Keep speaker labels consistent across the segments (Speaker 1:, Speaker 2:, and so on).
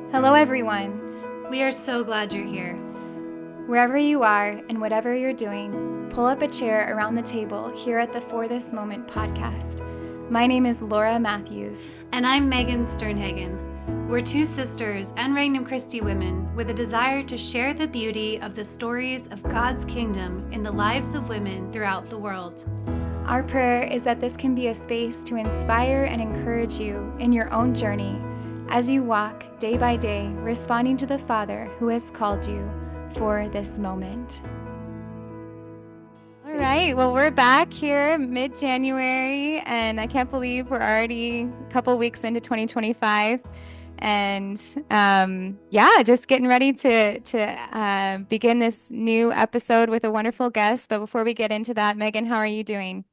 Speaker 1: Hello, everyone.
Speaker 2: We are so glad you're here.
Speaker 1: Wherever you are and whatever you're doing, pull up a chair around the table here at the For This Moment podcast. My name is Laura Matthews.
Speaker 2: And I'm Megan Sternhagen. We're two sisters and Regnum Christi women with a desire to share the beauty of the stories of God's kingdom in the lives of women throughout the world.
Speaker 1: Our prayer is that this can be a space to inspire and encourage you in your own journey as you walk day by day, responding to the Father who has called you for this moment. All right, well, we're back here mid-January, and I can't believe we're already a couple weeks into 2025. And just getting ready to begin this new episode with a wonderful guest. But before we get into that, Megan, how are you doing?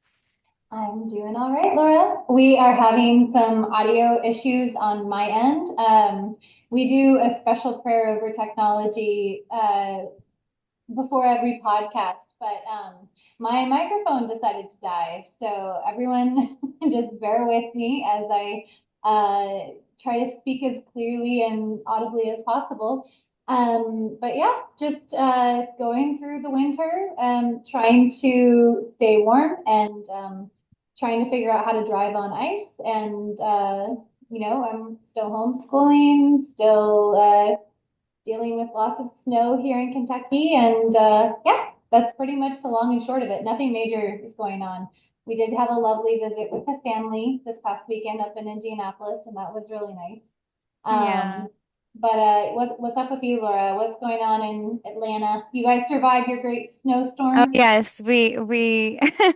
Speaker 3: I'm doing all right, Laura. We are having some audio issues on my end. We do a special prayer over technology before every podcast, but my microphone decided to die. So everyone just bear with me as I try to speak as clearly and audibly as possible. But yeah, just going through the winter, trying to stay warm and trying to figure out how to drive on ice. And, I'm still homeschooling, still dealing with lots of snow here in Kentucky. And yeah, that's pretty much the long and short of it. Nothing major is going on. We did have a lovely visit with the family this past weekend up in Indianapolis, and that was really nice.
Speaker 1: Yeah.
Speaker 3: But what's up with you, Laura? What's going on in Atlanta? You guys survived your great
Speaker 1: Oh
Speaker 3: snowstorm?
Speaker 1: yes, we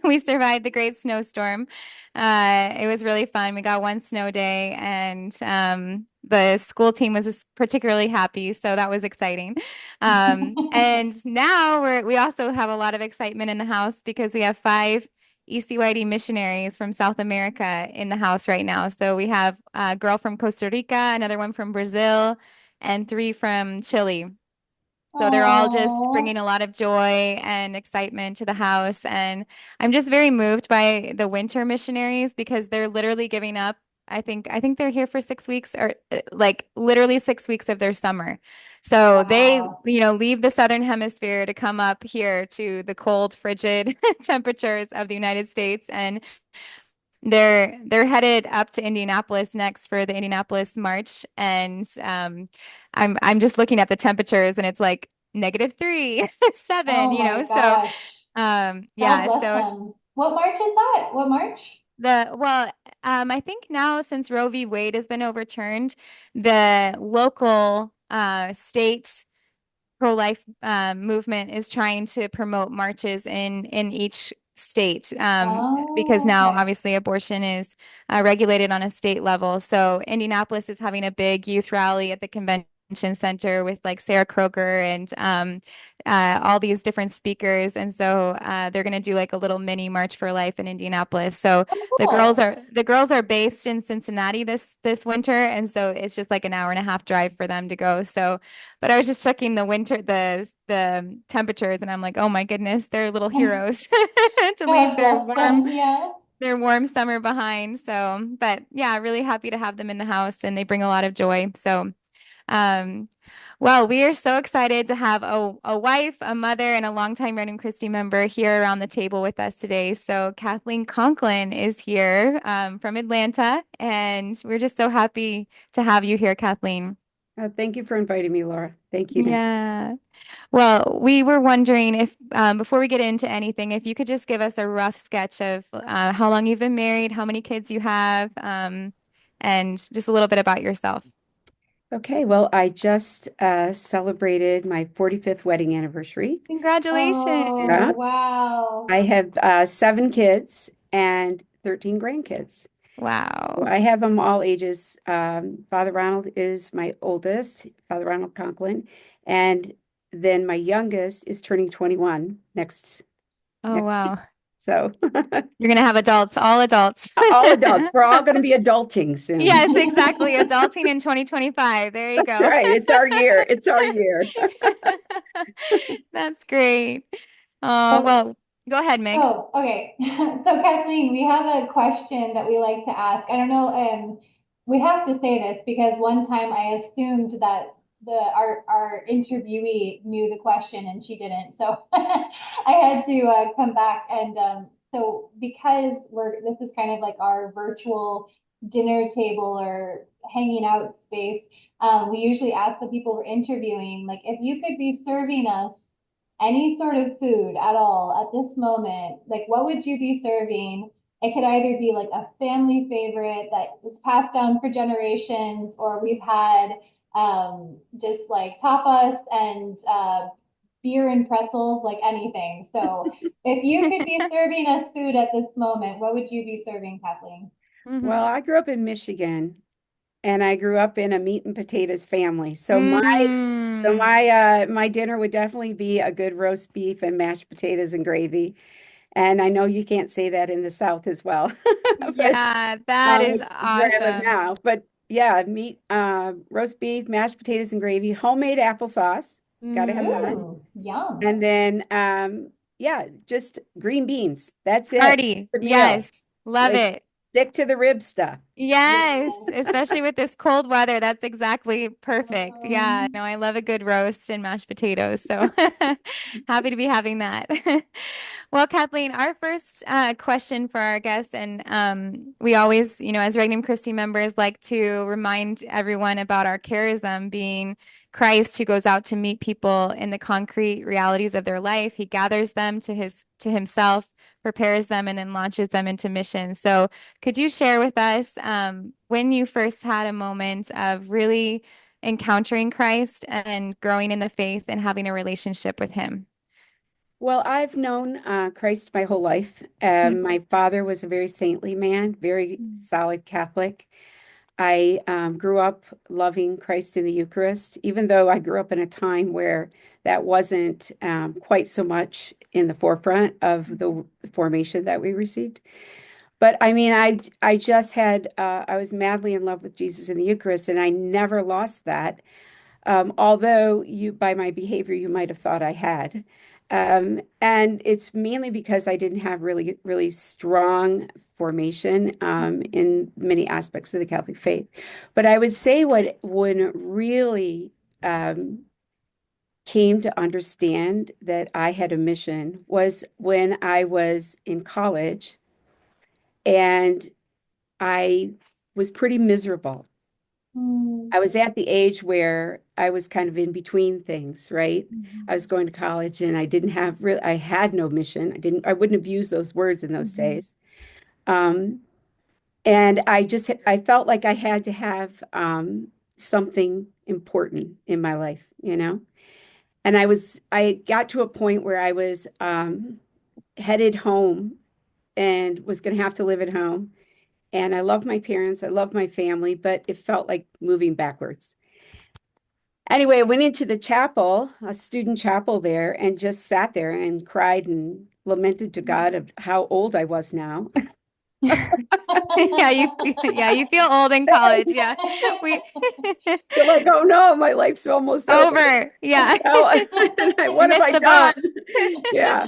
Speaker 1: we survived the great snowstorm. It was really fun. We got one snow day, and the school team was particularly happy, so that was exciting. And now we also have a lot of excitement in the house because we have five ECYD missionaries from South America in the house right now. So we have a girl from Costa Rica, another one from Brazil, and three from Chile. So they're all just bringing
Speaker 3: Oh,
Speaker 1: a lot of joy and excitement to the house. And I'm just very moved by the winter missionaries because they're literally giving up. I think they're here for 6 weeks or like literally 6 weeks of their summer. So they,
Speaker 3: wow.
Speaker 1: leave the southern hemisphere to come up here to the cold, frigid temperatures of the United States. And they're headed up to Indianapolis next for the Indianapolis March, and I'm just looking at the temperatures, and it's like -3, 7,
Speaker 3: Oh my
Speaker 1: So
Speaker 3: gosh. God
Speaker 1: yeah,
Speaker 3: bless
Speaker 1: so
Speaker 3: them. What march is that? What march?
Speaker 1: I think now since Roe v. Wade has been overturned, the local state pro-life movement is trying to promote marches in each state because
Speaker 3: Oh,
Speaker 1: now
Speaker 3: okay.
Speaker 1: obviously abortion is regulated on a state level. So Indianapolis is having a big youth rally at the convention center with like Sarah Kroger and all these different speakers. And so they're going to do like a little mini March for Life in Indianapolis. So
Speaker 3: Oh,
Speaker 1: the girls
Speaker 3: cool.
Speaker 1: are the girls are based in Cincinnati this winter, and so it's just like an hour and a half drive for them to go. So but I was just checking the temperatures, and I'm like, oh my goodness, they're little heroes to leave
Speaker 3: God bless them. Yeah.
Speaker 1: their warm summer behind. So, but yeah, really happy to have them in the house, and they bring a lot of joy. So, um, well, we are so excited to have a wife, a mother, and a longtime Regnum Christi member here around the table with us today. So, Kathleen Conklin is here from Atlanta, and we're just so happy to have you here, Kathleen.
Speaker 4: Thank you for inviting me, Laura. Thank you.
Speaker 1: Yeah. Well, we were wondering if, before we get into anything, if you could just give us a rough sketch of how long you've been married, how many kids you have, and just a little bit about yourself.
Speaker 4: Okay, well, I just celebrated my 45th wedding anniversary.
Speaker 1: Congratulations.
Speaker 4: Yeah.
Speaker 3: Oh, wow.
Speaker 4: I have 7 kids and 13 grandkids. So
Speaker 1: Wow.
Speaker 4: I have them all ages. Father Ronald is my oldest, Father Ronald Conklin, and then my youngest is turning 21
Speaker 1: Oh,
Speaker 4: next.
Speaker 1: wow.
Speaker 4: So
Speaker 1: You're gonna have adults, all adults.
Speaker 4: all adults. We're all going to be adulting soon.
Speaker 1: Yes, exactly. Adulting in 2025. There you
Speaker 4: That's
Speaker 1: go.
Speaker 4: right. It's our year. It's our year.
Speaker 1: That's great. Oh,
Speaker 3: Oh,
Speaker 1: well, go ahead, Meg.
Speaker 3: okay. So Kathleen, we have a question that we like to ask. I don't know, we have to say this because one time I assumed that our interviewee knew the question and she didn't. So I had to come back and so because this is kind of like our virtual dinner table or hanging out space, we usually ask the people we're interviewing, like, if you could be serving us any sort of food at all at this moment, like what would you be serving? It could either be like a family favorite that was passed down for generations, or we've had just like tapas and beer and pretzels, like anything. So if you could be serving us food at this moment, what would you be serving, Kathleen?
Speaker 4: Well, I grew up in Michigan, and I grew up in a meat and potatoes family. So
Speaker 1: Mm.
Speaker 4: my dinner would definitely be a good roast beef and mashed potatoes and gravy. And I know you can't say that in the South as well, but
Speaker 1: Yeah, that is
Speaker 4: it's where I live
Speaker 1: awesome.
Speaker 4: now. But yeah, meat, roast beef, mashed potatoes and gravy, homemade applesauce. Got to have that.
Speaker 3: Ooh, yum.
Speaker 4: And then yeah, just green beans. That's it.
Speaker 1: Hearty.
Speaker 4: The meal.
Speaker 1: Yes. Love
Speaker 4: Like
Speaker 1: it.
Speaker 4: stick to the rib stuff.
Speaker 1: Yes, especially with this cold weather, that's exactly perfect. Yeah,
Speaker 3: Um,
Speaker 1: no, I love a good roast and mashed potatoes. So happy to be having that. Well, Kathleen, our first question for our guests, and we always, as Regnum Christi members, like to remind everyone about our charism being Christ who goes out to meet people in the concrete realities of their life. He gathers them to himself, prepares them, and then launches them into mission. So could you share with us when you first had a moment of really encountering Christ and growing in the faith and having a relationship with Him?
Speaker 4: Well, I've known Christ my whole life. My father was a very saintly man, very solid Catholic. I grew up loving Christ in the Eucharist, even though I grew up in a time where that wasn't quite so much in the forefront of the formation that we received. But I mean, I just had I was madly in love with Jesus in the Eucharist, and I never lost that. Although you, by my behavior, you might have thought I had. And it's mainly because I didn't have really, really strong formation in many aspects of the Catholic faith. But I would say what when really came to understand that I had a mission was when I was in college and I was pretty miserable.
Speaker 3: mm,
Speaker 4: I was at the age where I was kind of in between things, right? I was going to college and I didn't have real, I had no mission. I wouldn't have used those words in those
Speaker 3: mhm,
Speaker 4: days. Um, and I felt like I had to have something important in my life, you know? And I got to a point where I was headed home and was going to have to live at home. And I love my parents, I love my family, but it felt like moving backwards. Anyway, I went into the chapel, a student chapel there, and just sat there and cried and lamented to God of how old I was now.
Speaker 1: Yeah, you feel old in college. Yeah. We
Speaker 4: Feel like, oh no, my life's almost over.
Speaker 1: over. Yeah.
Speaker 4: You know,
Speaker 1: You
Speaker 4: what have
Speaker 1: missed
Speaker 4: I
Speaker 1: the boat.
Speaker 4: done? Yeah.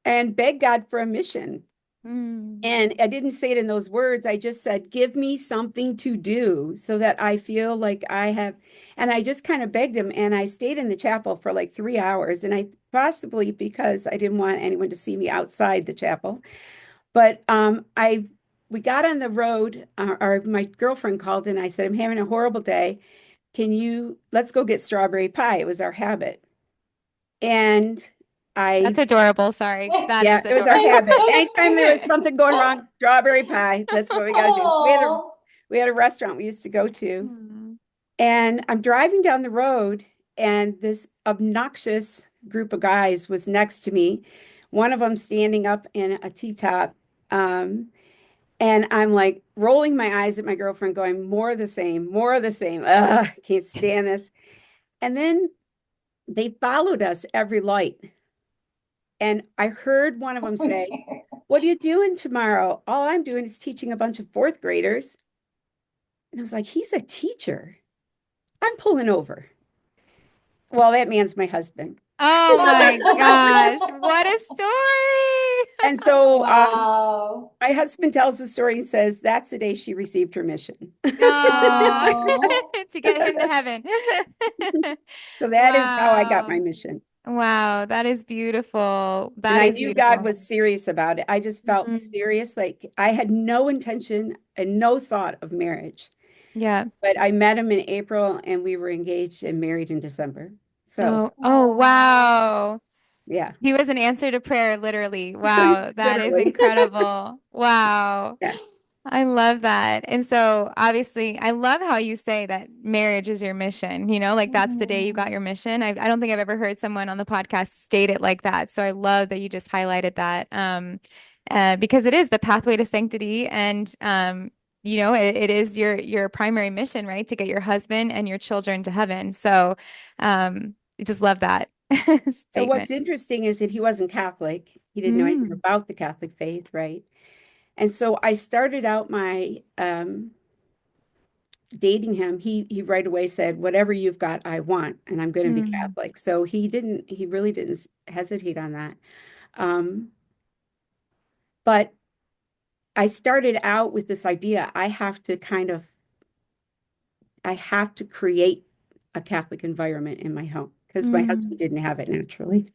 Speaker 4: And beg God for a mission.
Speaker 1: Mm.
Speaker 4: And I didn't say it in those words. I just said, give me something to do so that I feel like I have. And I just kind of begged him. And I stayed in the chapel for like 3 hours. And I possibly because I didn't want anyone to see me outside the chapel. But we got on the road. Or my girlfriend called and I said, I'm having a horrible day. Let's go get strawberry pie. It was our habit. And
Speaker 1: That's
Speaker 4: I
Speaker 1: adorable. Sorry. That
Speaker 4: Yeah,
Speaker 1: is
Speaker 4: it was our
Speaker 1: adorable.
Speaker 3: That's
Speaker 4: habit.
Speaker 3: so
Speaker 4: Anytime there was
Speaker 3: sweet.
Speaker 4: something going wrong, strawberry pie. That's what we got to do.
Speaker 3: Oh.
Speaker 4: We had a restaurant we used to go to,
Speaker 1: Mm.
Speaker 4: and I'm driving down the road, and this obnoxious group of guys was next to me. One of them standing up in a T-top, and I'm like rolling my eyes at my girlfriend, going, "More of the same, more of the same. Ugh, I can't stand this." And then they followed us every light. And I heard one of them
Speaker 3: Oh,
Speaker 4: say,
Speaker 3: dear.
Speaker 4: what are you doing tomorrow? All I'm doing is teaching a bunch of fourth graders. And I was like, he's a teacher. I'm pulling over. Well, that man's my husband.
Speaker 1: Oh my gosh. What a story.
Speaker 4: And so
Speaker 3: Wow.
Speaker 4: my husband tells the story and says that's the day she received her mission.
Speaker 1: Oh,
Speaker 3: Oh.
Speaker 1: to get him to heaven.
Speaker 4: So that is how I got my
Speaker 1: Wow.
Speaker 4: mission.
Speaker 1: Wow, that is beautiful.
Speaker 4: And
Speaker 1: That
Speaker 4: I
Speaker 1: is
Speaker 4: knew God
Speaker 1: beautiful.
Speaker 4: was serious about it. I just felt
Speaker 1: Mhm.
Speaker 4: serious. Like I had no intention and no thought of marriage.
Speaker 1: Yeah.
Speaker 4: But I met him in April and we were engaged and married in December. So,
Speaker 1: Oh,
Speaker 3: Wow.
Speaker 1: wow.
Speaker 4: yeah,
Speaker 1: He was an answer to prayer, literally. Wow, that is
Speaker 4: literally.
Speaker 1: incredible. Wow.
Speaker 4: Yeah.
Speaker 1: I love that. And so obviously, I love how you say that marriage is your mission, like that's the day you got
Speaker 3: Mhm.
Speaker 1: your mission. I don't think I've ever heard someone on the podcast state it like that. So I love that you just highlighted that. Because it is the pathway to sanctity and it is your primary mission, right? To get your husband and your children to heaven. So I just love that
Speaker 4: So what's
Speaker 1: statement.
Speaker 4: interesting is that he wasn't Catholic. He didn't know anything
Speaker 1: Mm,
Speaker 4: about the Catholic faith, right? And so I started out my dating him. He right away said, "Whatever you've got, I want, and I'm going to be
Speaker 1: mm,
Speaker 4: Catholic." So he really didn't hesitate on that. Um, but I started out with this idea, I have to create a Catholic environment in my home because my husband
Speaker 1: mm.
Speaker 4: didn't have it naturally.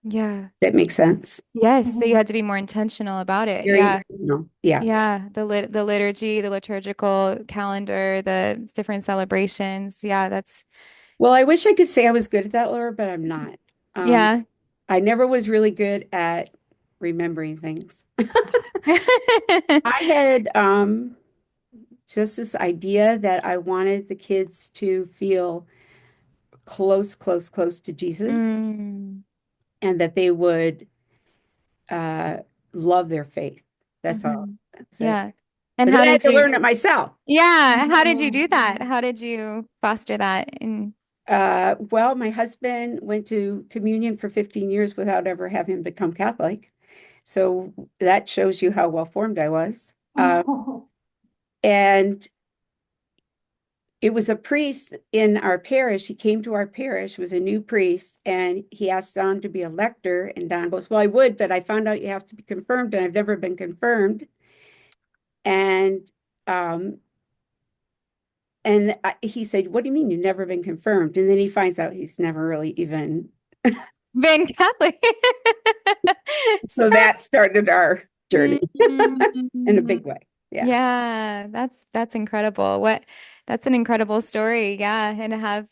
Speaker 1: Yeah.
Speaker 4: That makes sense.
Speaker 1: Yes, so you
Speaker 3: Mhm.
Speaker 1: had to be more intentional about it.
Speaker 4: Very
Speaker 1: Yeah.
Speaker 4: intentional. Yeah.
Speaker 1: Yeah, the liturgy, the liturgical calendar, the different celebrations. Yeah, that's
Speaker 4: Well, I wish I could say I was good at that, Laura, but I'm not. Um,
Speaker 1: yeah.
Speaker 4: I never was really good at remembering things. I had just this idea that I wanted the kids to feel close, close, close to Jesus
Speaker 1: Mm,
Speaker 4: and that they would uh, love their faith. That's all.
Speaker 1: hmm.
Speaker 4: That's it.
Speaker 1: Yeah. And
Speaker 4: But then
Speaker 1: how
Speaker 4: I had
Speaker 1: did
Speaker 4: to
Speaker 1: you,
Speaker 4: learn it myself.
Speaker 1: yeah, how did you
Speaker 3: Mhm.
Speaker 1: do that? How did you foster that? And
Speaker 4: Well, my husband went to communion for 15 years without ever having become Catholic. So that shows you how well formed I was. And it was a priest in our parish. He came to our parish, was a new priest, and he asked Don to be a lector. And Don goes, "Well, I would, but I found out you have to be confirmed, and I've never been confirmed." And um, he said, "What do you mean you've never been confirmed?" And then he finds out he's never really even.
Speaker 1: Ben Catholic.
Speaker 4: So
Speaker 1: Surprise.
Speaker 4: that started our journey in a
Speaker 1: Mm.
Speaker 4: big way. Yeah.
Speaker 1: Yeah, that's incredible. That's an incredible story. Yeah, and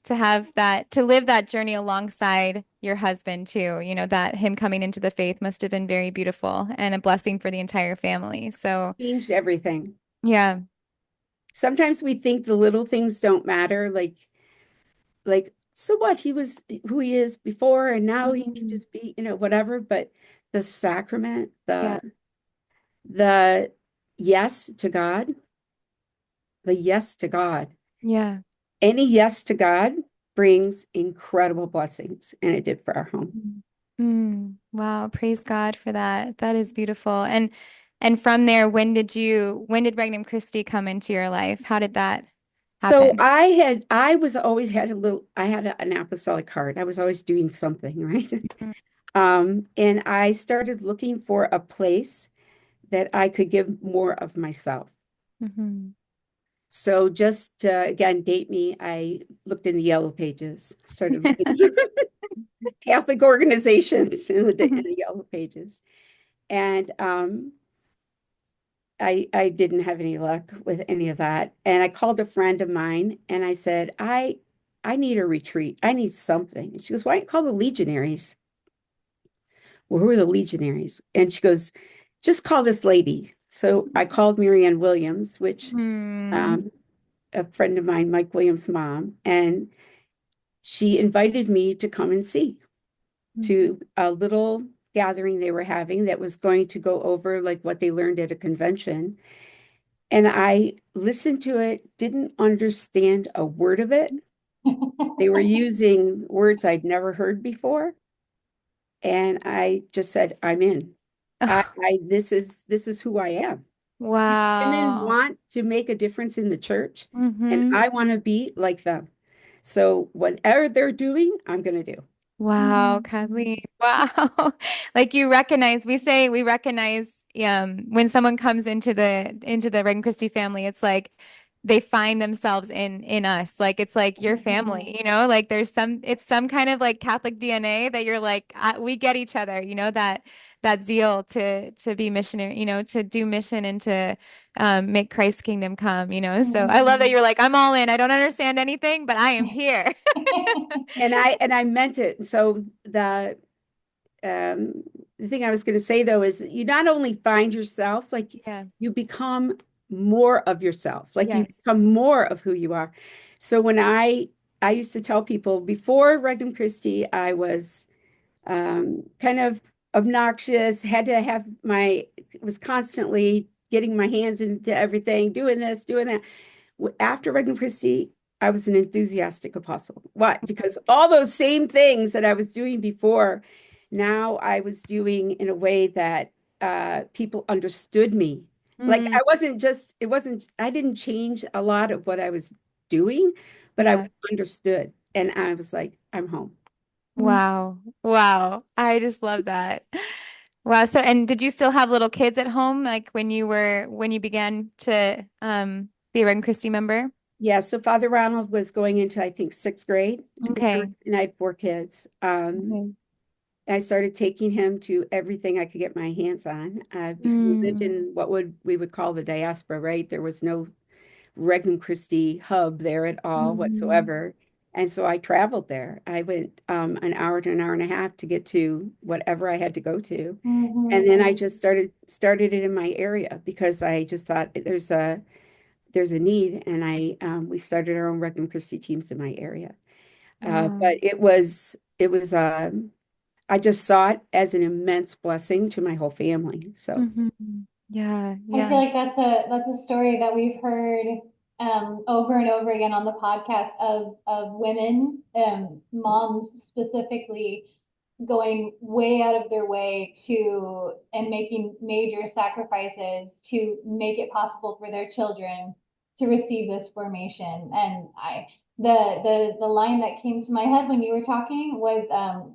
Speaker 1: to have that to live that journey alongside your husband too. That him coming into the faith must have been very beautiful and a blessing for the entire family. So,
Speaker 4: Changed everything.
Speaker 1: yeah.
Speaker 4: Sometimes we think the little things don't matter, so what? He was who he is before, and now he can
Speaker 1: Mhm.
Speaker 4: just be, whatever. But the sacrament,
Speaker 1: Yeah.
Speaker 4: the yes to God, the yes to God,
Speaker 1: Yeah.
Speaker 4: any yes to God brings incredible blessings, and it did for our home.
Speaker 1: Mm. Wow, praise God for that. That is beautiful. And from there, when did Regnum Christi come into your life? How did that
Speaker 4: So
Speaker 1: happen?
Speaker 4: I was always had a little, I had an apostolic heart. I was always doing something, right? And I started looking for a place that I could give more of myself.
Speaker 1: Mm-hmm.
Speaker 4: So just again, date me. I looked in the yellow pages, started looking at Catholic organizations in the yellow pages, and I didn't have any luck with any of that. And I called a friend of mine and I said, I need a retreat. I need something. And she goes, "Why don't you call the Legionaries?" Well, who are the Legionaries? And she goes, "Just call this lady." So I called Marianne Williams, which
Speaker 1: Hmm.
Speaker 4: um, a friend of mine, Mike Williams' mom, and she invited me to come and see to a little gathering they were having that was going to go over like what they learned at a convention. And I listened to it, didn't understand a word of it. They were using words I'd never heard before. And I just said, "I'm in.
Speaker 1: Oh,
Speaker 4: This is who I am. These women
Speaker 1: wow.
Speaker 4: want to make a difference in the church, and
Speaker 1: Mm-hmm.
Speaker 4: I want to be like them. So whatever they're doing, I'm going to do."
Speaker 1: Wow, Kathleen. Wow. Like you recognize, we say we recognize when someone comes into the Regnum Christi family, it's like they find themselves in us. Like it's like your family, you know, like there's some it's some kind of like Catholic DNA that you're like we get each other, you know, that zeal to be missionary, you know, to do mission and to make Christ's kingdom come, you know. So I love that you're like, I'm all in. I don't understand anything, but I am here.
Speaker 4: And I meant it. So um the thing I was going to say though is you not only find yourself, like
Speaker 1: Yeah.
Speaker 4: you become more of yourself, like you
Speaker 1: Yes.
Speaker 4: become more of who you are. So when I used to tell people before Regnum Christi, I was kind of obnoxious, had to have was constantly getting my hands into everything, doing this, doing that. After Regnum Christi, I was an enthusiastic apostle. Why? Because all those same things that I was doing before, now I was doing in a way that people understood me. Like
Speaker 1: Mm,
Speaker 4: I wasn't just, it wasn't, I didn't change a lot of what I was doing, but I
Speaker 1: yeah.
Speaker 4: was understood. And I was like, I'm home.
Speaker 1: Wow. Wow. I just love that. Wow. So, and did you still have little kids at home, like when you began to be a Red Christie member?
Speaker 4: Yeah, so Father Ronald was going into, I think, sixth grade at the time,
Speaker 1: Okay.
Speaker 4: and I had four kids.
Speaker 1: Okay.
Speaker 4: I started taking him to everything I could get my hands on. We lived
Speaker 1: Mm,
Speaker 4: in what we would call the diaspora, right? There was no Regnum Christi hub there at all
Speaker 1: mhm.
Speaker 4: whatsoever. And so I traveled there. I went an hour to an hour and a half to get to whatever I had to go to. And then I just started it in my area because I just thought there's a need, and we started our own Regnum Christi teams in my area.
Speaker 1: Wow.
Speaker 4: But it was I just saw it as an immense blessing to my whole family. So
Speaker 1: Yeah.
Speaker 3: I feel
Speaker 1: Yeah.
Speaker 3: like that's a story that we've heard over and over again on the podcast of women, moms specifically, going way out of their way to and making major sacrifices to make it possible for their children to receive this formation. And the line that came to my head when you were talking was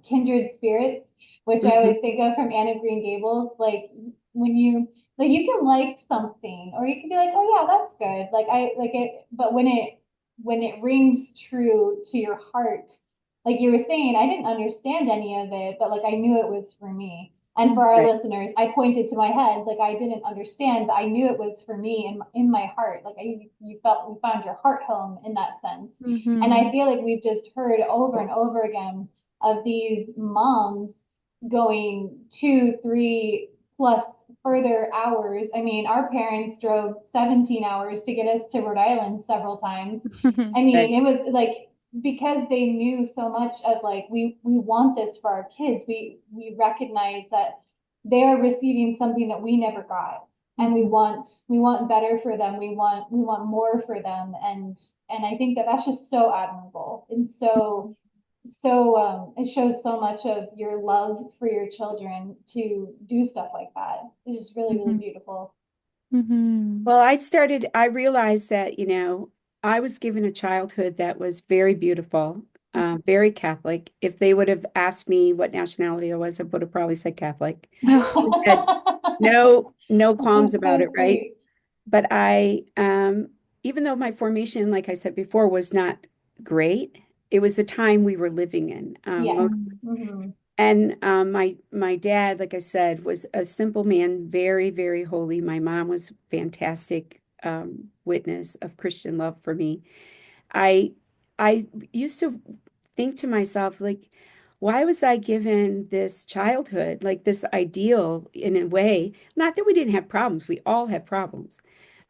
Speaker 3: kindred spirits, which I
Speaker 4: mhm,
Speaker 3: always think of from Anne of Green Gables. Like when you like you can like something or you can be like, oh yeah, that's good. Like I like it, but when it rings true to your heart, like you were saying, I didn't understand any of it, but like I knew it was for me. And for our
Speaker 4: right.
Speaker 3: listeners, I pointed to my head, like I didn't understand, but I knew it was for me in my heart. Like you felt you found your heart home in that sense. And I
Speaker 1: Hmm.
Speaker 3: feel like we've just heard over and over again of these moms going 2, 3 plus further hours. I mean, our parents drove 17 hours to get us to Rhode Island several times. I
Speaker 4: Right.
Speaker 3: mean, it was like because they knew so much of like we want this for our kids. We recognize that they are receiving something that we never got. And we want better for them. We want more for them. And I think that that's just so admirable and so it shows so much of your love for your children to do stuff like that. It's just really, really
Speaker 1: Hmm.
Speaker 3: beautiful.
Speaker 1: Hmm.
Speaker 4: Well, I realized that, I was given a childhood that was very beautiful, very Catholic. If they would have asked me what nationality I was, I would have probably said Catholic. I said, no, no qualms
Speaker 3: That's
Speaker 4: about
Speaker 3: so
Speaker 4: it, right?
Speaker 3: sweet.
Speaker 4: But even though my formation, like I said before, was not great, it was the time we were living in.
Speaker 3: Yes. Hmm.
Speaker 4: And my dad, like I said, was a simple man, very, very holy. My mom was fantastic witness of Christian love for me. I I used to think to myself, like, why was I given this childhood, like this ideal in a way? Not that we didn't have problems, we all have problems.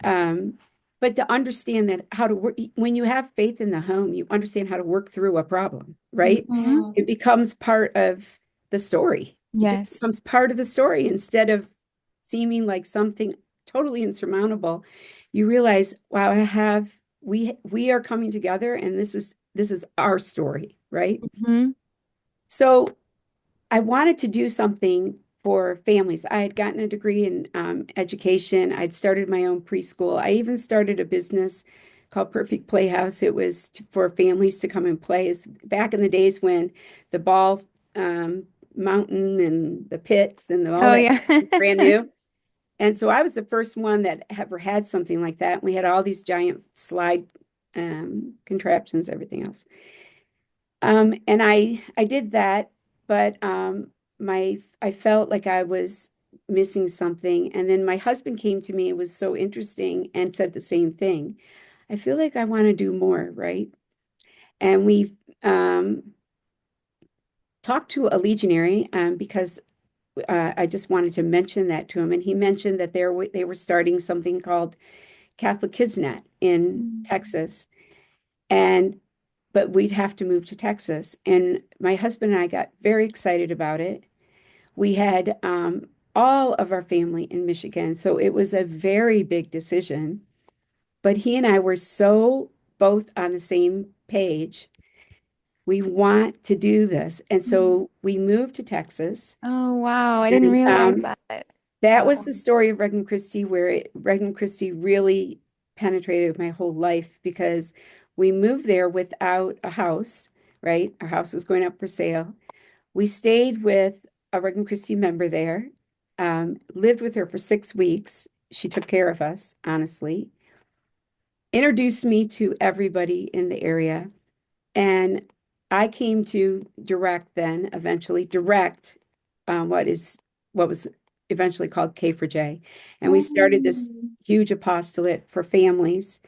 Speaker 4: Um, but to understand that how to work, when you have faith in the home, you understand how to work through a problem, right?
Speaker 1: Hmm.
Speaker 3: Hmm.
Speaker 4: It becomes part of the story. It just
Speaker 1: Yes.
Speaker 4: becomes part of the story instead of seeming like something totally insurmountable. You realize, wow, we are coming together and this is our story, right?
Speaker 1: Hmm.
Speaker 4: So I wanted to do something for families. I had gotten a degree in education. I'd started my own preschool. I even started a business called Perfect Playhouse. It was for families to come and play. It's back in the days when the ball mountain and the pits and all
Speaker 1: Oh
Speaker 4: that
Speaker 1: yeah.
Speaker 4: was brand new. And so I was the first one that ever had something like that. We had all these giant slide contraptions, everything else. And I did that, but I felt like I was missing something. And then my husband came to me, it was so interesting, and said the same thing. I feel like I want to do more, right? And we talked to a legionary because I just wanted to mention that to him. And he mentioned that they were starting something called Catholic KidsNet in Texas. And but we'd have to move to Texas. And my husband and I got very excited about it. We had all of our family in Michigan, so it was a very big decision. But he and I were so both on the same page. We want to do this. And so we moved to Texas.
Speaker 1: Oh wow, I didn't
Speaker 4: And
Speaker 1: realize that.
Speaker 4: that was
Speaker 1: Wow.
Speaker 4: the story of Regnum Christi, where Regnum Christi really penetrated my whole life because we moved there without a house, right? Our house was going up for sale. We stayed with a Regnum Christi member there, lived with her for 6 weeks. She took care of us, honestly, introduced me to everybody in the area. And I came to eventually direct what was eventually called K for J. And we started this
Speaker 3: Mm.
Speaker 4: huge apostolate for families.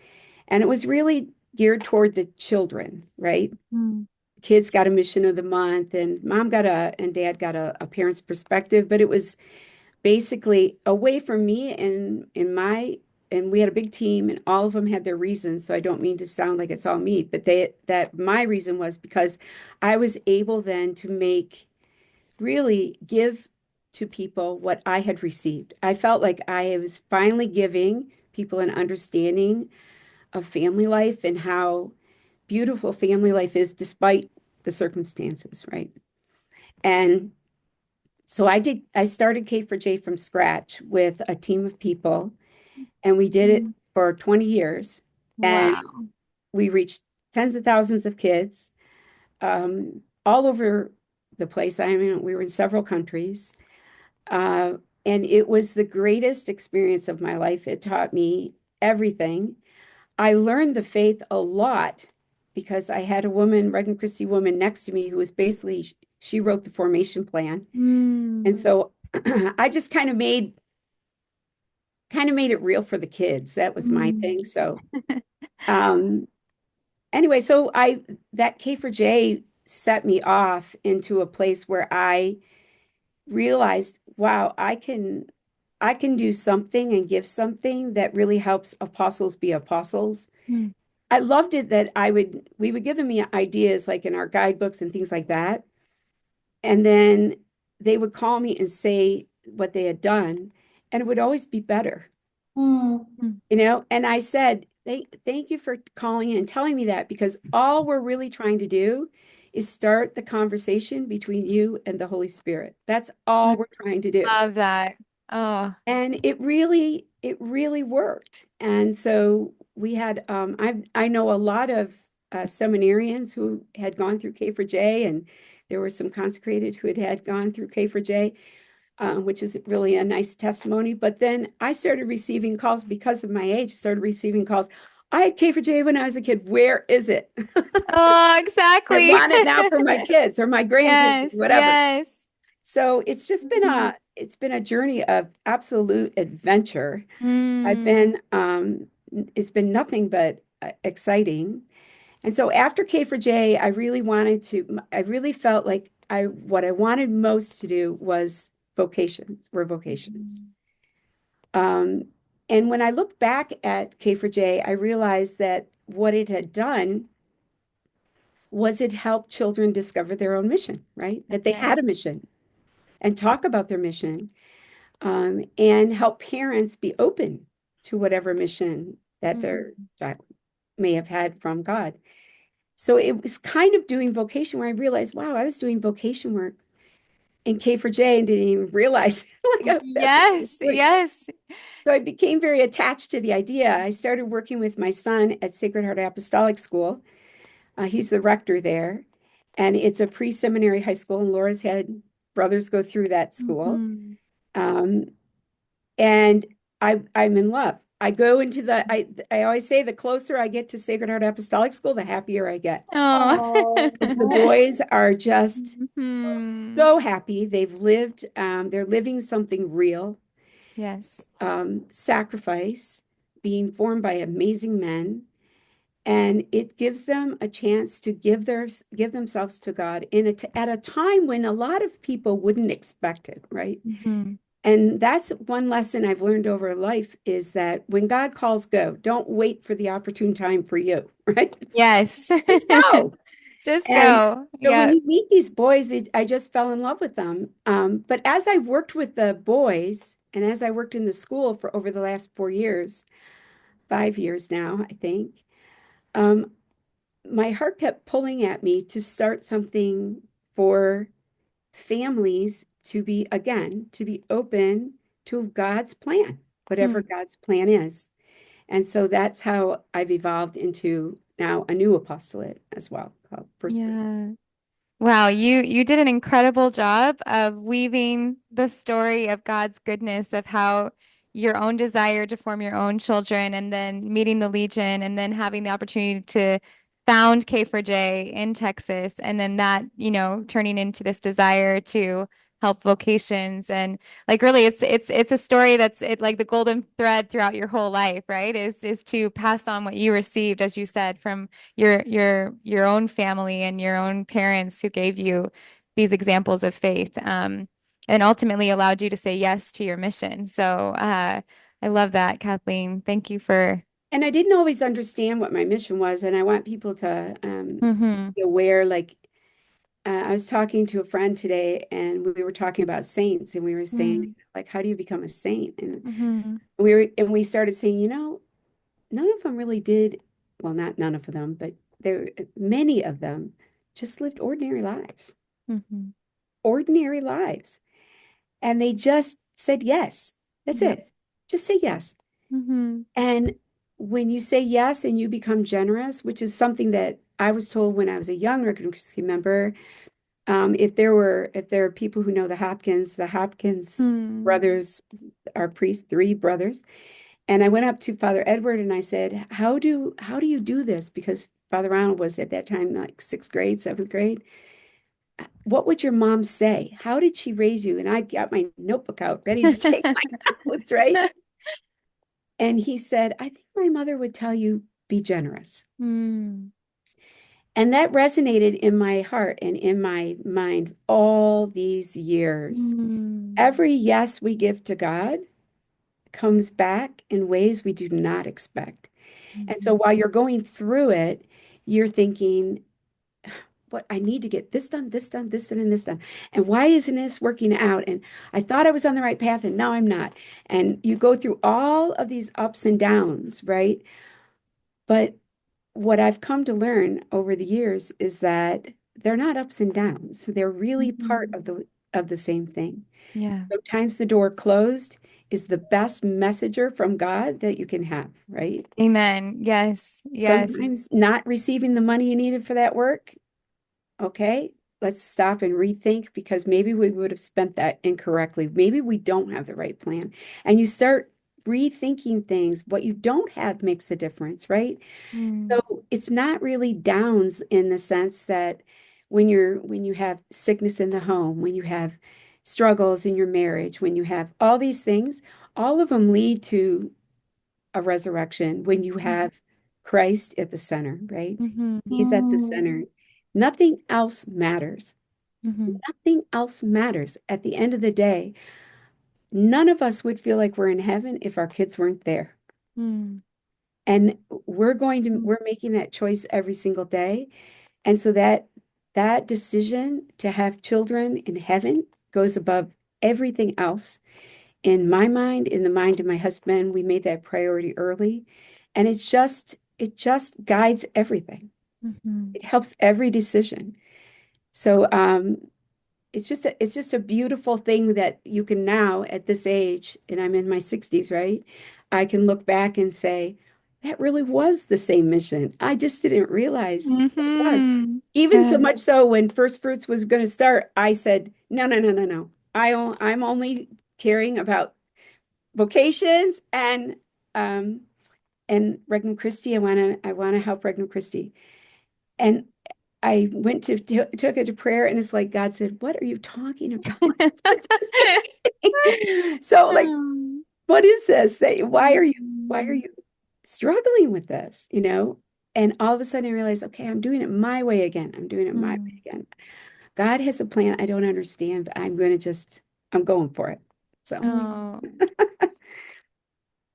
Speaker 4: And it was really geared toward the children, right?
Speaker 1: Mm.
Speaker 4: Kids got a mission of the month, and and dad got a parent's perspective, but it was basically away from me and we had a big team and all of them had their reasons. So I don't mean to sound like it's all me, but that my reason was because I was able then to really give to people what I had received. I felt like I was finally giving people an understanding of family life and how beautiful family life is despite the circumstances, right? And so I started K for J from scratch with a team of people, and we did it for 20 years. And
Speaker 1: Wow.
Speaker 4: we reached tens of thousands of kids all over the place. I mean, we were in several countries. Uh, and it was the greatest experience of my life. It taught me everything. I learned the faith a lot because I had a woman, Regnum Christi woman next to me who was basically, she wrote the formation plan. And
Speaker 1: Mm.
Speaker 4: so I just kind of made it real for the kids. That was my
Speaker 1: Mm.
Speaker 4: thing. So um anyway, so I that K for J set me off into a place where I realized, wow, I can do something and give something that really helps apostles be apostles.
Speaker 1: Mm.
Speaker 4: I loved it that we would give them the ideas like in our guidebooks and things like that. And then they would call me and say what they had done, and it would always be better,
Speaker 3: Mm.
Speaker 4: And I said, thank you for calling in and telling me that because all we're really trying to do is start the conversation between you and the Holy Spirit. That's all
Speaker 1: Mm.
Speaker 4: we're trying to do.
Speaker 1: Love that. Oh.
Speaker 4: And it really worked. And so we had, I know a lot of seminarians who had gone through K for J, and there were some consecrated who had gone through K for J, which is really a nice testimony. But then I started receiving calls because of my age, started receiving calls. I had K for J when I was a kid. Where is it?
Speaker 1: Oh,
Speaker 4: I
Speaker 1: exactly.
Speaker 4: want it now for my kids or my grandkids,
Speaker 1: Yes,
Speaker 4: whatever.
Speaker 1: yes.
Speaker 4: So it's just been
Speaker 1: Mhm.
Speaker 4: a journey of absolute adventure. I've
Speaker 1: Mm.
Speaker 4: been it's been nothing but exciting. And so after K for J, I really felt like what I wanted most to do were vocations. Um, and when I look back at K for J, I realized that what it had done was it helped children discover their own mission, right? That
Speaker 1: That's
Speaker 4: they
Speaker 1: it.
Speaker 4: had a mission and talk about their mission, and help parents be open to whatever mission that their
Speaker 1: Mm.
Speaker 4: child may have had from God. So it was kind of doing vocation where I realized, wow, I was doing vocation work in K4J and didn't even realize that's what I was
Speaker 1: Yes,
Speaker 4: doing.
Speaker 1: yes.
Speaker 4: So I became very attached to the idea. I started working with my son at Sacred Heart Apostolic School. He's the rector there, and it's a pre-seminary high school, and Laura's had brothers go through that school.
Speaker 1: Mhm.
Speaker 4: Um, and I'm in love. I go into I always say the closer I get to Sacred Heart Apostolic School, the happier I get.
Speaker 1: Oh.
Speaker 4: Because the boys are just
Speaker 1: Mhm.
Speaker 4: so happy. They're living something real,
Speaker 1: Yes.
Speaker 4: sacrifice, being formed by amazing men. And it gives them a chance to give themselves to God at a time when a lot of people wouldn't expect it, right?
Speaker 1: Mhm.
Speaker 4: And that's one lesson I've learned over life is that when God calls, go. Don't wait for the opportune time for you, right?
Speaker 1: Yes.
Speaker 4: Just go.
Speaker 1: Just
Speaker 4: And
Speaker 1: go.
Speaker 4: so when
Speaker 1: Yeah.
Speaker 4: you meet these boys, I just fell in love with them. But as I worked with the boys and as I worked in the school for over the last 4 years, 5 years now, I think, um, my heart kept pulling at me to start something for families to be, again, to be open to God's plan, whatever
Speaker 1: Hmm.
Speaker 4: God's plan is. And so that's how I've evolved into now a new apostolate as well, called First.
Speaker 1: Yeah. Wow, you did an incredible job of weaving the story of God's goodness of how your own desire to form your own children and then meeting the Legion and then having the opportunity to found K4J in Texas and then that, turning into this desire to help vocations and like really it's a story that's like the golden thread throughout your whole life, right? Is to pass on what you received, as you said, from your own family and your own parents who gave you these examples of faith, and ultimately allowed you to say yes to your mission. So I love that, Kathleen. Thank you for.
Speaker 4: And I didn't always understand what my mission was. And I want people to
Speaker 1: Hmm.
Speaker 4: be aware, like, I was talking to a friend today and we were talking about saints and we were saying, like, how do you become a saint? And
Speaker 1: Hmm.
Speaker 4: we started saying, none of them really did, well, not none of them, but many of them just lived
Speaker 1: Hmm.
Speaker 4: ordinary lives. And they just said yes. That's
Speaker 1: Yep.
Speaker 4: it. Just say yes.
Speaker 1: Hmm.
Speaker 4: And when you say yes and you become generous, which is something that I was told when I was a young Regnum Christi member, if there are people who know the Hopkins
Speaker 1: Hmm.
Speaker 4: brothers are priests, three brothers, and I went up to Father Edward and I said, how do you do this? Because Father Ronald was at that time like sixth grade, seventh grade. What would your mom say? How did she raise you? And I got my notebook out ready to take my notes, right? And he said, I think my mother would tell you, be generous.
Speaker 1: Hmm.
Speaker 4: And that resonated in my heart and in my mind all these years.
Speaker 1: Hmm.
Speaker 4: Every yes we give to God comes back in ways we do not expect. And so
Speaker 1: Hmm.
Speaker 4: while you're going through it, you're thinking, what I need to get this done, this done, and this done. And why isn't this working out? And I thought I was on the right path, and now I'm not. And you go through all of these ups and downs, right? But what I've come to learn over the years is that they're not ups and downs. They're really part
Speaker 1: Hmm.
Speaker 4: of the same thing.
Speaker 1: Yeah.
Speaker 4: Sometimes the door closed is the best messenger from God that you can have, right?
Speaker 1: Amen. Yes. Yes.
Speaker 4: Sometimes not receiving the money you needed for that work, okay, let's stop and rethink because maybe we would have spent that incorrectly. Maybe we don't have the right plan. And you start rethinking things. What you don't have makes a difference, right?
Speaker 1: Hmm.
Speaker 4: So it's not really downs in the sense that when you have sickness in the home, when you have struggles in your marriage, when you have all these things, all of them lead to a resurrection when you have Christ at the center, right?
Speaker 1: Hmm.
Speaker 4: He's at the center. Nothing else matters.
Speaker 1: Hmm.
Speaker 4: Nothing else matters. At the end of the day, none of us would feel like we're in heaven if our kids weren't there.
Speaker 1: Hmm.
Speaker 4: And we're making that choice every single day. And so that decision to have children in heaven goes above everything else. In my mind, in the mind of my husband, we made that priority early. And it just guides everything.
Speaker 1: Hmm.
Speaker 4: It helps every decision. So it's just a beautiful thing that you can now at this age, and I'm in my 60s, right? I can look back and say, that really was the same mission. I just didn't realize it was.
Speaker 1: Mm-hmm.
Speaker 4: Even so
Speaker 1: Good.
Speaker 4: much so when First Fruits was going to start, I said, no, no, no, no, no. I'm only caring about vocations um and Regnum Christi. I want to help Regnum Christi. And I went to took it to prayer, and it's like God said, "What are you talking about?" So like,
Speaker 1: Um,
Speaker 4: what is this? Why are
Speaker 1: mm,
Speaker 4: you struggling with this? You know? And all of a sudden I realized, okay, I'm doing it my way again. I'm doing it my way
Speaker 1: mm.
Speaker 4: again. God has a plan I don't understand, but I'm going for it. So
Speaker 1: Oh.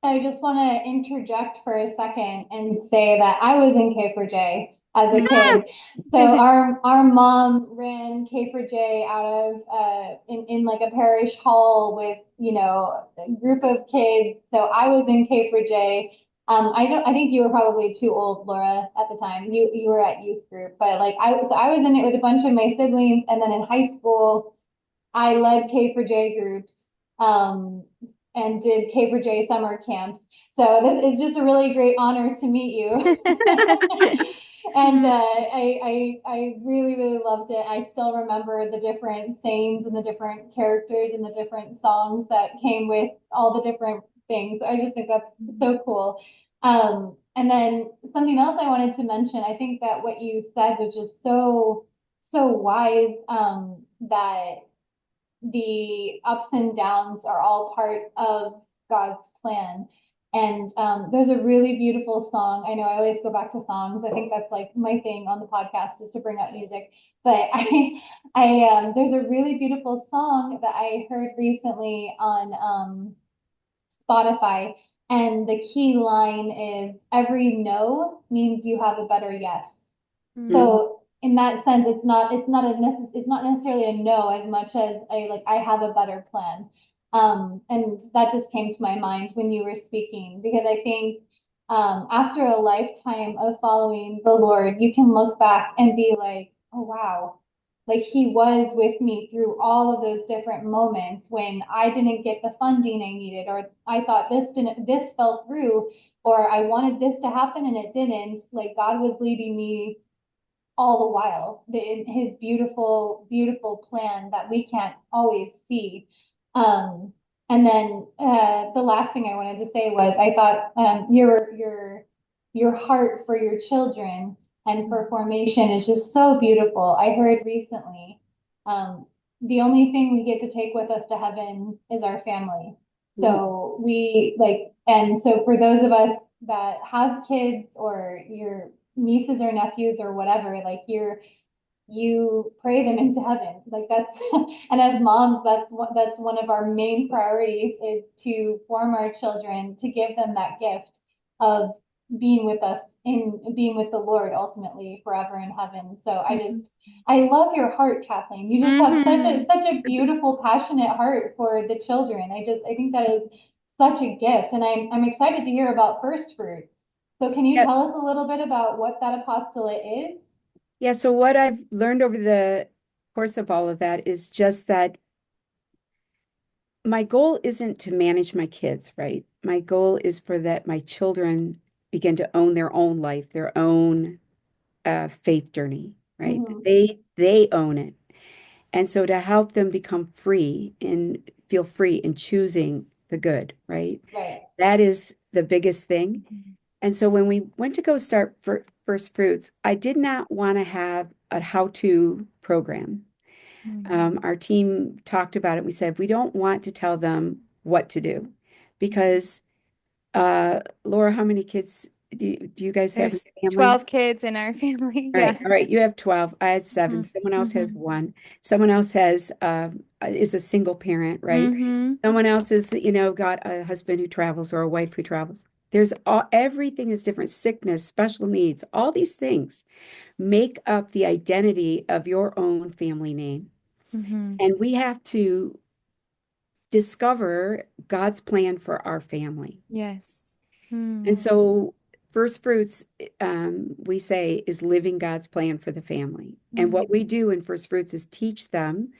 Speaker 3: I just want to interject for a second and say that I was in K for J as a
Speaker 1: Ah!
Speaker 3: kid. So our mom ran K for J out of in like a parish hall with, you know, a group of kids. So I was in K for J. I think you were probably too old, Laura, at the time. You were at youth group, but like I was in it with a bunch of my siblings, and then in high school I led K for J groups and did K for J summer camps. So this is just a really great honor to meet you. And
Speaker 1: Mm.
Speaker 3: I really, really loved it. I still remember the different sayings and the different characters and the different songs that came with all the different things. I just think that's so cool. And then something else I wanted to mention, I think that what you said was just so wise, that the ups and downs are all part of God's plan. And there's a really beautiful song. I know I always go back to songs. I think that's like my thing on the podcast is to bring up music. But there's a really beautiful song that I heard recently on Spotify, and the key line is every no means you have a better yes.
Speaker 1: Mm.
Speaker 3: So in that sense, it's not necessarily a no as much as a like I have a better plan. And that just came to my mind when you were speaking because I think after a lifetime of following the Lord, you can look back and be like, oh wow, like he was with me through all of those different moments when I didn't get the funding I needed, or I thought this fell through, or I wanted this to happen and it didn't. Like God was leading me all the while in his beautiful, beautiful plan that we can't always see. Um, and then the last thing I wanted to say was I thought your heart for your children and for formation is just so beautiful. I heard recently, um, the only thing we get to take with us to heaven is our family.
Speaker 4: mm,
Speaker 3: So we like, and so for those of us that have kids or your nieces or nephews or whatever, like you pray them into heaven. Like that's and as moms, that's one of our main priorities is to form our children to give them that gift of being with us in being with the Lord ultimately forever in heaven. So I love your heart, Kathleen. You just have
Speaker 1: Mhm.
Speaker 3: such a beautiful, passionate heart for the children. I think that is such a gift. And I'm excited to hear about first fruits. So can you
Speaker 4: yeah,
Speaker 3: tell us a little bit about what that apostolate is?
Speaker 4: yeah. So what I've learned over the course of all of that is just that my goal isn't to manage my kids, right? My goal is for that my children begin to own their own life, their own faith journey, right?
Speaker 3: Mhm.
Speaker 4: They own it. And so to help them become free and feel free in choosing the good, right?
Speaker 3: Right.
Speaker 4: That is the biggest thing. And so when we went to go start First Fruits, I did not want to have a how-to program. Our team talked about it. We said we don't want to tell them what to do because, Laura, how many kids do you guys have in
Speaker 1: There's
Speaker 4: the family?
Speaker 1: 12 kids in our family.
Speaker 4: All right,
Speaker 1: Yeah.
Speaker 4: all right. You have 12. I had seven.
Speaker 1: Mhm.
Speaker 4: Someone else has
Speaker 1: Mhm.
Speaker 4: one. Someone else has is a single parent, right?
Speaker 1: Mhm.
Speaker 4: Someone else is, got a husband who travels or a wife who travels. Everything is different. Sickness, special needs, all these things make up the identity of your own family name.
Speaker 1: Mhm.
Speaker 4: And we have to discover God's plan for our family.
Speaker 1: Yes.
Speaker 4: And
Speaker 1: Mm.
Speaker 4: so, first fruits, we say, is living God's plan for the family. And what we
Speaker 1: Mhm.
Speaker 4: do in first fruits is teach them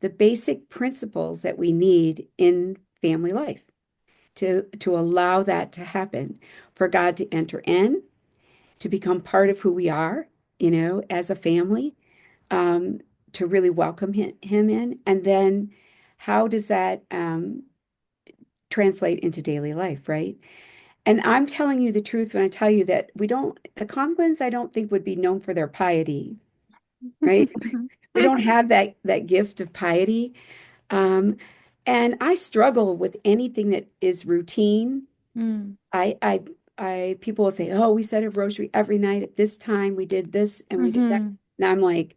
Speaker 4: the basic principles that we need in family life to allow that to happen, for God to enter in, to become part of who we are, as a family, um, to really welcome him in. And then how does that translate into daily life, right? And I'm telling you the truth when I tell you that the Conklins, I don't think would be known for their piety, right? We don't have that gift of piety. Um, and I struggle with anything that is routine.
Speaker 1: Mm.
Speaker 4: People will say, "Oh, we said a rosary every night at this time. We did this and we did that."
Speaker 1: Mhm.
Speaker 4: And I'm like,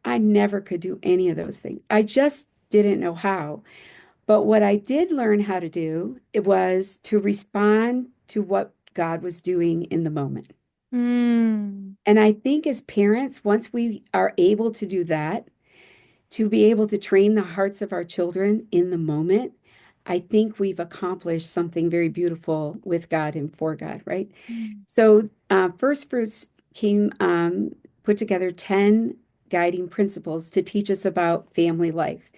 Speaker 4: I never could do any of those things. I just didn't know how. But what I did learn how to do, it was to respond to what God was doing in the moment.
Speaker 1: Mm.
Speaker 4: And I think as parents, once we are able to do that, to be able to train the hearts of our children in the moment, I think we've accomplished something very beautiful with God and for God, right?
Speaker 1: Mm.
Speaker 4: So, First Fruits put together 10 guiding principles to teach us about family life.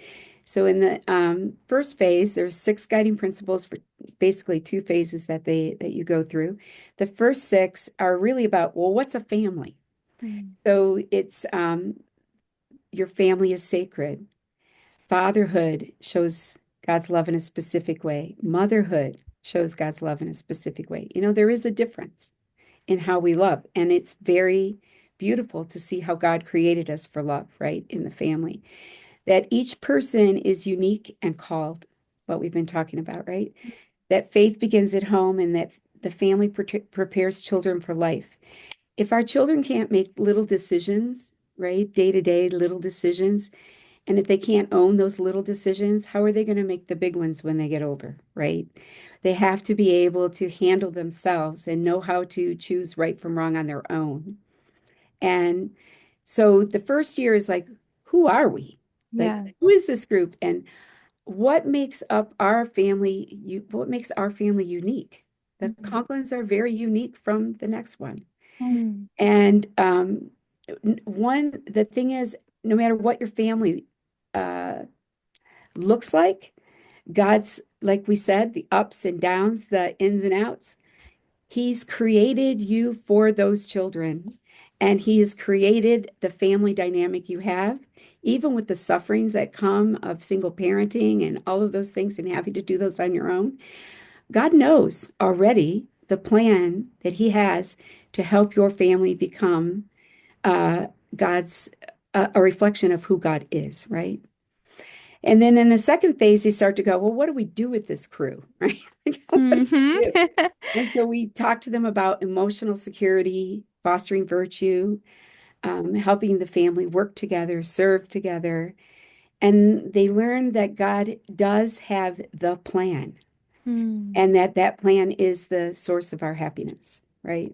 Speaker 4: So, in the first phase, there's 6 guiding principles for basically 2 phases that you go through. The first 6 are really about, well, what's a family?
Speaker 1: Mm.
Speaker 4: So it's your family is sacred. Fatherhood shows God's love in a specific way. Motherhood shows God's love in a specific way. There is a difference in how we love, and it's very beautiful to see how God created us for love, right, in the family. That each person is unique and called, what we've been talking about, right? That faith begins at home and that the family prepares children for life. If our children can't make little decisions, right, day to day little decisions, and if they can't own those little decisions, how are they going to make the big ones when they get older, right? They have to be able to handle themselves and know how to choose right from wrong on their own. And so the first year is like, who are we? Like,
Speaker 1: Yeah.
Speaker 4: who is this group? And what makes up our family? What makes our family unique? The
Speaker 1: Mm.
Speaker 4: Conklins are very unique from the next one.
Speaker 1: Mm.
Speaker 4: And the thing is, no matter what your family uh, looks like, God's, like we said, the ups and downs, the ins and outs, He's created you for those children. And He has created the family dynamic you have, even with the sufferings that come of single parenting and all of those things and having to do those on your own. God knows already the plan that He has to help your family become uh, God's a reflection of who God is, right? And then in the second phase, they start to go, well, what do we do with this crew, right? Like, what do
Speaker 1: Mhm.
Speaker 4: we do? And so we talk to them about emotional security, fostering virtue, helping the family work together, serve together. And they learn that God does have the plan
Speaker 1: Mm.
Speaker 4: and that plan is the source of our happiness, right?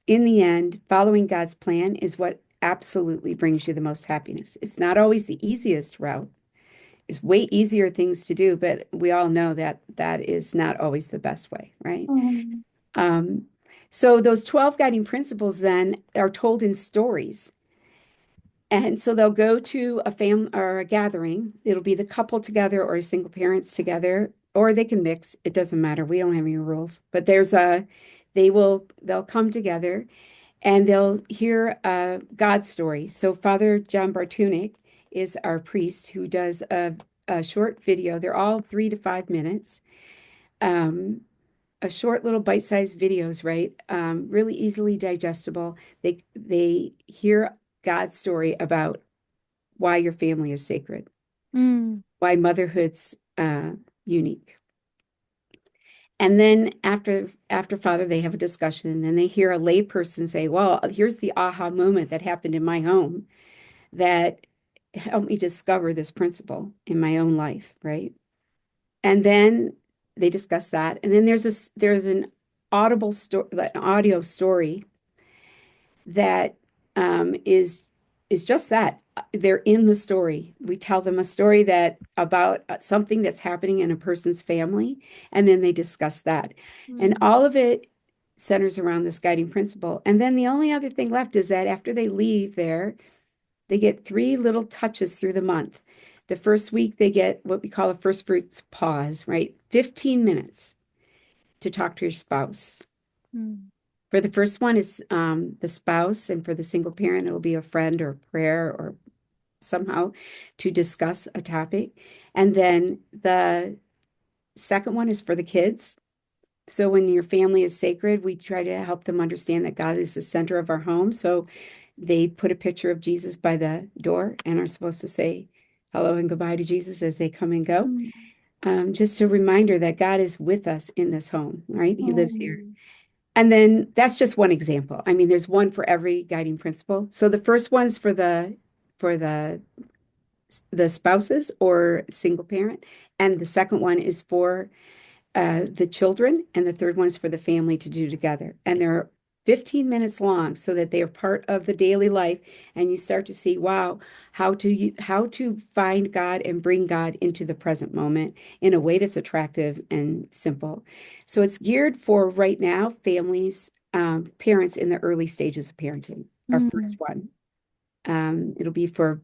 Speaker 4: In the end, following God's plan is what absolutely brings you the most happiness. It's not always the easiest route. It's way easier things to do, but we all know that that is not always the best way, right?
Speaker 3: Mhm.
Speaker 4: Um, so those 12 guiding principles then are told in stories. And so they'll go to a family or a gathering. It'll be the couple together or single parents together, or they can mix. It doesn't matter. We don't have any rules. But they'll come together and they'll hear God's story. So Father John Bartunik is our priest who does a short video. They're all 3 to 5 minutes. Um, a short little bite-sized videos, right? Really easily digestible. They hear God's story about why your family is sacred,
Speaker 1: Mm.
Speaker 4: why motherhood's unique. And then after Father, they have a discussion, and then they hear a layperson say, "Well, here's the aha moment that happened in my home that helped me discover this principle in my own life," right? And then they discuss that, and then there's an audible story, an audio story that is just that. They're in the story. We tell them a story that about something that's happening in a person's family, and then they discuss that. And
Speaker 1: Mm.
Speaker 4: all of it centers around this guiding principle. And then the only other thing left is that after they leave there, they get 3 little touches through the month. The first week, they get what we call a first fruits pause, right? 15 minutes to talk to your spouse.
Speaker 1: Mm.
Speaker 4: For the first one is the spouse, and for the single parent, it'll be a friend or prayer or somehow to discuss a topic. And then the second one is for the kids. So when your family is sacred, we try to help them understand that God is the center of our home. So they put a picture of Jesus by the door and are supposed to say hello and goodbye to Jesus as they come and go.
Speaker 1: Mm.
Speaker 4: Just a reminder that God is with us in this home, right? He lives here.
Speaker 1: Oh.
Speaker 4: And then that's just one example. I mean, there's one for every guiding principle. So the first one's for the spouses or single parent, and the second one is for the children, and the third one's for the family to do together. And they're 15 minutes long so that they are part of the daily life. And you start to see, wow, how to find God and bring God into the present moment in a way that's attractive and simple. So it's geared for right now, families, parents in the early stages of parenting. Our first
Speaker 1: Mm.
Speaker 4: one. It'll be for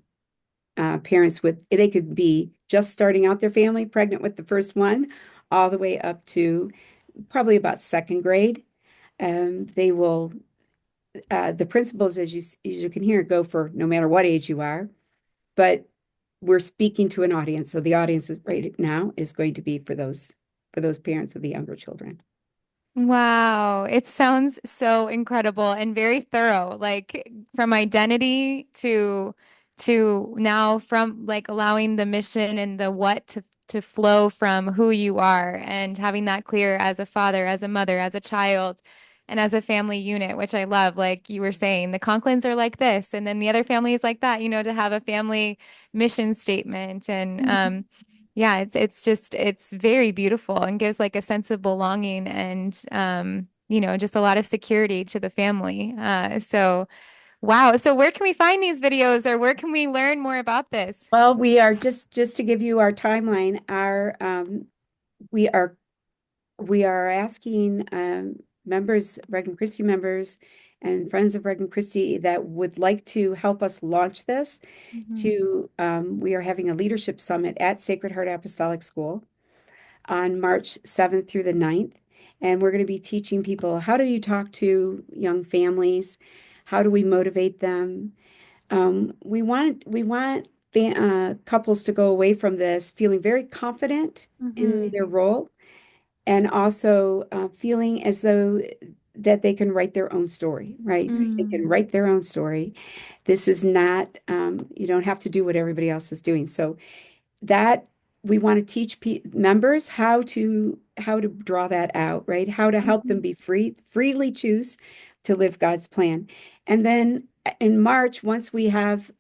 Speaker 4: parents with, they could be just starting out their family, pregnant with the first one, all the way up to probably about second grade. They will, the principles, as you can hear, go for no matter what age you are, but we're speaking to an audience. So the audience right now is going to be for those parents of the younger children.
Speaker 1: Wow, it sounds so incredible and very thorough, like from identity to now from like allowing the mission and the what to flow from who you are and having that clear as a father, as a mother, as a child, and as a family unit, which I love. Like you were saying, the Conklins are like this, and then the other family is like that, to have a family mission statement and yeah, it's just it's very beautiful and gives like a sense of belonging and just a lot of security to the family. So wow. So where can we find these videos or where can we learn more about this?
Speaker 4: Well, we are just to give you our timeline, we are we are asking members, Regnum Christi members and friends of Regnum Christi that would like to help us launch this
Speaker 1: Mhm.
Speaker 4: to, we are having a leadership summit at Sacred Heart Apostolic School on March 7th through the 9th. And we're going to be teaching people, how do you talk to young families? How do we motivate them? We want couples to go away from this feeling very confident in
Speaker 1: Mhm.
Speaker 4: their role and also feeling as though that they can write their own story, right? They can
Speaker 1: Mm.
Speaker 4: write their own story. This is not, you don't have to do what everybody else is doing. So that we want to teach members how to draw that out, right? How to help them
Speaker 1: Mhm.
Speaker 4: be freely choose to live God's plan. And then in March, once we have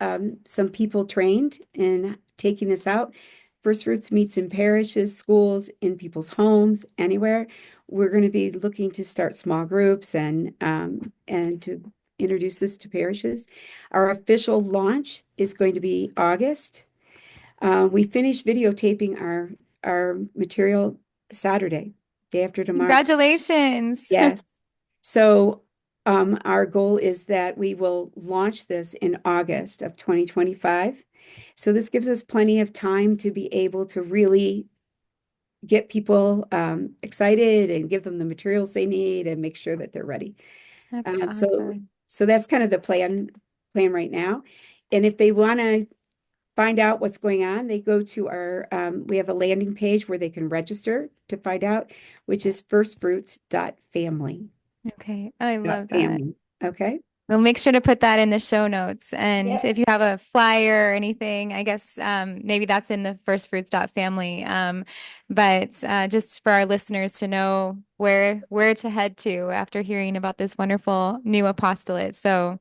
Speaker 4: some people trained in taking this out, First Fruits meets in parishes, schools, in people's homes, anywhere. We're going to be looking to start small groups and to introduce this to parishes. Our official launch is going to be August. We finished videotaping our material Saturday, day after tomorrow.
Speaker 1: Congratulations.
Speaker 4: Yes. So our goal is that we will launch this in August of 2025. So this gives us plenty of time to be able to really get people excited and give them the materials they need and make sure that they're ready.
Speaker 1: That's
Speaker 4: Um, so
Speaker 1: awesome.
Speaker 4: so that's kind of the plan right now. And if they want to find out what's going on, they go to we have a landing page where they can register to find out, which is firstfruits.family.
Speaker 1: Okay. I
Speaker 4: Dot
Speaker 1: love that.
Speaker 4: family. Okay.
Speaker 1: We'll make sure to put that in the show notes. And if
Speaker 3: Yep.
Speaker 1: you have a flyer or anything, I guess maybe that's in the First Fruits family. But just for our listeners to know where to head to after hearing about this wonderful new apostolate. So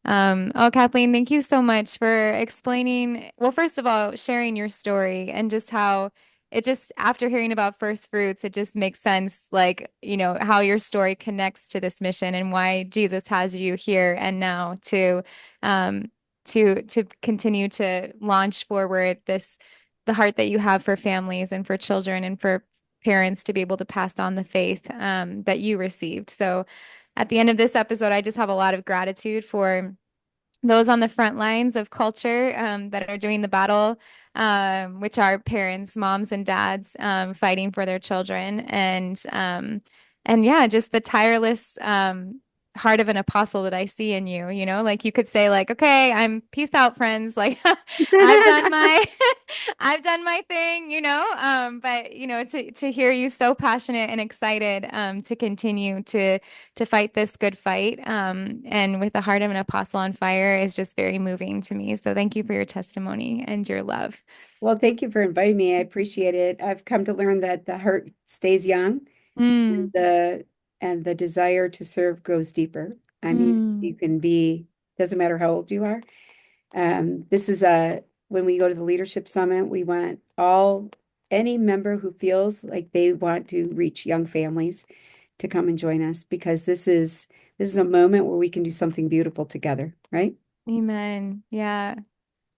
Speaker 1: oh, Kathleen, thank you so much for explaining. Well, first of all, sharing your story and just how it just, after hearing about First Fruits, it just makes sense, like, how your story connects to this mission and why Jesus has you here and now um, to continue to launch forward the heart that you have for families and for children and for parents to be able to pass on the faith that you received. So, at the end of this episode, I just have a lot of gratitude for those on the front lines of culture that are doing the battle, which are parents, moms and dads fighting for their children, and yeah, just the tireless heart of an apostle that I see in you. You know, like you could say, like, okay, I'm peace out, friends. Like I've done my I've done my thing, you know. But you know, to hear you so passionate and excited to continue to fight this good fight and with the heart of an apostle on fire is just very moving to me. So thank you for your testimony and your love.
Speaker 4: Well, thank you for inviting me. I appreciate it. I've come to learn that the heart stays young and
Speaker 1: Mm,
Speaker 4: the desire to serve goes deeper. I mean,
Speaker 1: mm,
Speaker 4: you can be, doesn't matter how old you are. This is when we go to the leadership summit, we want any member who feels like they want to reach young families to come and join us, because this is a moment where we can do something beautiful together, right?
Speaker 1: amen. Yeah.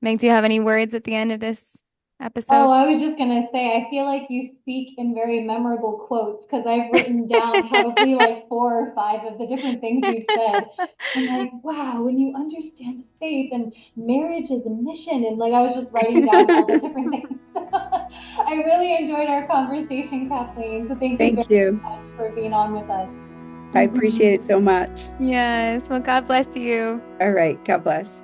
Speaker 1: Meg, do you have any words at the end of this
Speaker 3: Oh,
Speaker 1: episode?
Speaker 3: I was just gonna say, I feel like you speak in very memorable quotes because I've written down probably like 4 or 5 of the different things you've said. I'm like, wow, when you understand the faith and marriage is a mission, and like I was just writing down all the different things. I really enjoyed our conversation, Kathleen. So thank you very
Speaker 4: Thank you.
Speaker 3: much for being on with us.
Speaker 4: I appreciate it so much.
Speaker 1: Yes. Well, God bless you.
Speaker 4: All right. God bless.